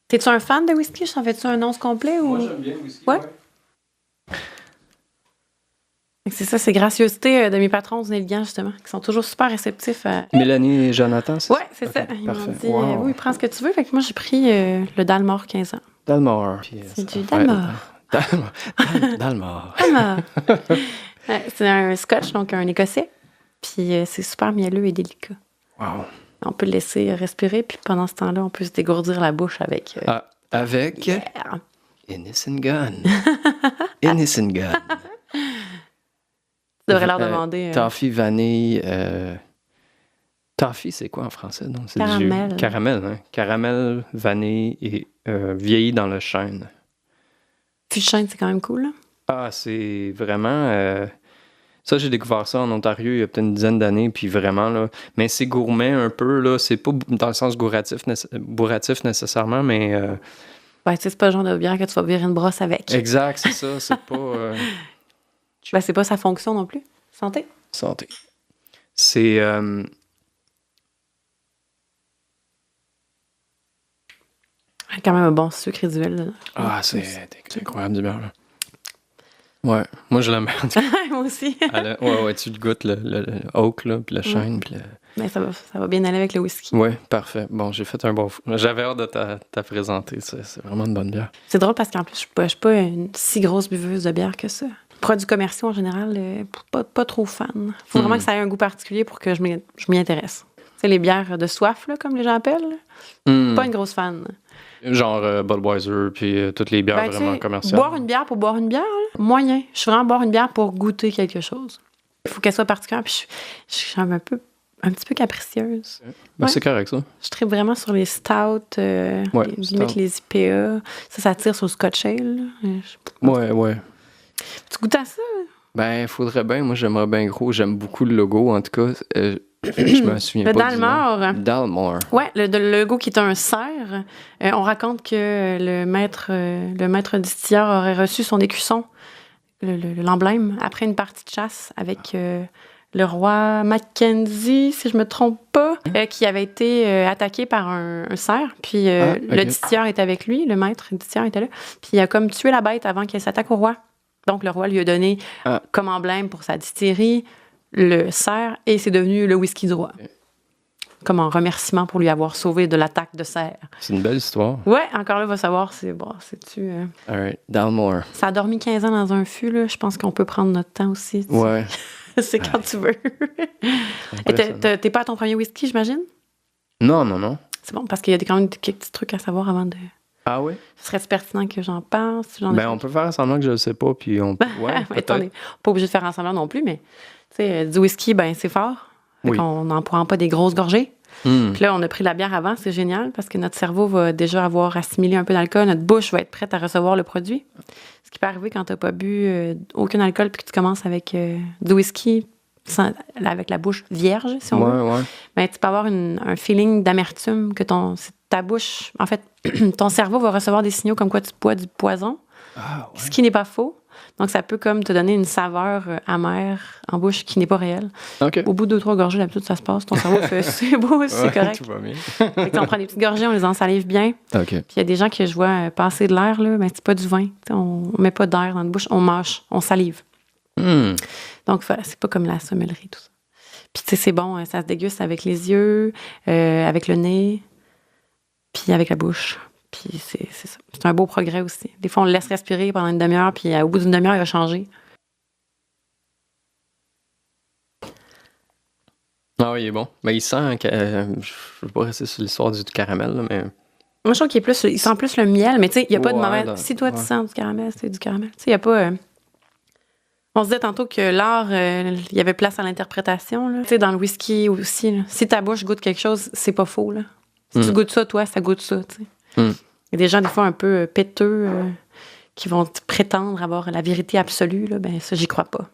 T'es-tu un fan de whisky? J'en fais-tu un once complet? Ou... Moi, j'aime bien le whisky. Ouais. C'est ça, c'est gracieuseté de mes patrons du Nez-le-Gant, justement, qui sont toujours super réceptifs à... Mélanie et Jonathan, c'est Ouais, ça? c'est Ok, ça. Ils m'ont parfait. dit, Wow. oui, prends ce que tu veux. Fait que moi, j'ai pris le Dalmor 15 ans. Dalmor. Puis, C'est ça du fait- Dalmor. Dalmor. Ouais, c'est un scotch, donc un écossais. Puis c'est super mielleux et délicat. Wow. On peut le laisser respirer, puis pendant ce temps-là, on peut se dégourdir la bouche avec... Avec Yeah. Innocent Gun. Innocent Gun. Tu devrais leur demander... Toffee, vanille. Toffee, c'est quoi en français? Non, c'est Caramel. Caramel, hein? Caramel, vanille et vieilli dans le chêne. Fût de chêne, c'est quand même cool, là. Ah, c'est vraiment... Ça, j'ai découvert ça en Ontario il y a peut-être une dizaine d'années, puis vraiment, là... Mais c'est gourmet un peu, là. C'est pas dans le sens bourratif nécessairement, mais... Ben, tu sais, c'est pas le genre de bière que tu vas virer une brosse avec. Exact, c'est ça. C'est pas... Ben, c'est pas sa fonction non plus. Santé. Santé. C'est... Quand même un bon sucre résiduel, là. Ah, c'est incroyable du beurre, là. Ouais, moi je l'aime bien. Moi aussi. Ouais, tu le goûtes, le oak, là, puis le chêne, puis le... Ben, ça va bien aller avec le whisky. Ouais, parfait. Bon, j'ai fait un bon... J'avais hâte de te présenter, c'est vraiment une bonne bière. C'est drôle parce qu'en plus, je suis pas une si grosse buveuse de bière que ça. Produits commerciaux, en général, pas trop fan. Faut vraiment que ça ait un goût particulier pour que je m'y intéresse. Tu sais, les bières de soif, là, comme les gens appellent, là, pas une grosse fan. Genre Budweiser, puis toutes les bières vraiment commerciales. Boire une bière pour boire une bière, là, moyen. Je suis vraiment boire une bière pour goûter quelque chose. Il faut qu'elle soit particulière, puis je suis un petit peu capricieuse. Ben, c'est correct, ça. Je tripe vraiment sur les stouts, limite les IPA. Ça tire sur le Scotch Ale. Ouais. Tu goûtes à ça? Ben, faudrait bien. Moi, j'aimerais bien gros. J'aime beaucoup le logo, en tout cas. Je me souviens le pas Dalmor. du nom. Dalmor. Ouais, le logo qui est un cerf. On raconte que le maître distilleur aurait reçu son écusson, l'emblème, après une partie de chasse avec le roi Mackenzie, si je me trompe pas, qui avait été attaqué par un cerf. Puis le distilleur était avec lui, le maître distilleur était là. Puis il a comme tué la bête avant qu'elle s'attaque au roi. Donc le roi lui a donné comme emblème pour sa distillerie le cerf, et c'est devenu le whisky du roi. Comme en remerciement pour lui avoir sauvé de l'attaque de cerf. C'est une belle histoire. Ouais, encore là, va savoir, c'est-tu... All right, Dalmor. Ça a dormi 15 ans dans un fût, là. Je pense qu'on peut prendre notre temps aussi. Ouais. C'est quand tu veux. Et t'es pas à ton premier whisky, j'imagine? Non. C'est bon, parce qu'il y a quand même quelques petits trucs à savoir avant de... Ah oui? Ce serait pertinent que j'en pense. On peut faire semblant que je le sais pas, puis on peut... Ouais, peut-être. On n'est pas obligé de faire semblant non plus, mais tu sais, du whisky, ben c'est fort. Oui. On n'en prend pas des grosses gorgées. Puis là, on a pris de la bière avant, c'est génial, parce que notre cerveau va déjà avoir assimilé un peu d'alcool, notre bouche va être prête à recevoir le produit. Ce qui peut arriver quand t'as pas bu aucun alcool, puis que tu commences avec du whisky, avec la bouche vierge, si on veut. Ouais. Ben, tu peux avoir un feeling d'amertume que ta bouche... En fait, ton cerveau va recevoir des signaux comme quoi tu bois du poison, ce qui n'est pas faux. Donc, ça peut comme te donner une saveur amère en bouche qui n'est pas réelle. Okay. Au bout de 2-3 gorgées, d'habitude, ça se passe. Ton cerveau fait « c'est beau, c'est correct ». Tout va bien. Fait que on prend des petites gorgées, on les ensalive bien. OK. Puis il y a des gens que je vois passer de l'air, là, ben, c'est pas du vin. T'sais, on met pas d'air dans la bouche, on mâche, on salive. Donc, c'est pas comme la sommellerie, tout ça. Puis, tu sais, c'est bon, ça se déguste avec les yeux, avec le nez, puis avec la bouche. Puis, c'est ça. C'est un beau progrès aussi. Des fois, on le laisse respirer pendant une demi-heure, puis au bout d'une demi-heure, il va changer. Ah oui, il est bon. Mais il sent que... je ne veux pas rester sur l'histoire du caramel, là, mais... Moi, je trouve il sent plus le miel, mais tu sais, il n'y a pas de mauvaise... Si toi, tu sens du caramel, c'est du caramel. Tu sais, il n'y a pas... On se disait tantôt que l'art, il y avait place à l'interprétation. Tu sais, dans le whisky aussi, là. Si ta bouche goûte quelque chose, c'est pas faux, là. Si tu goûtes ça, toi, ça goûte ça, tu sais. Il y a des gens, des fois, un peu péteux qui vont prétendre avoir la vérité absolue, là. Ben, ça, j'y crois pas.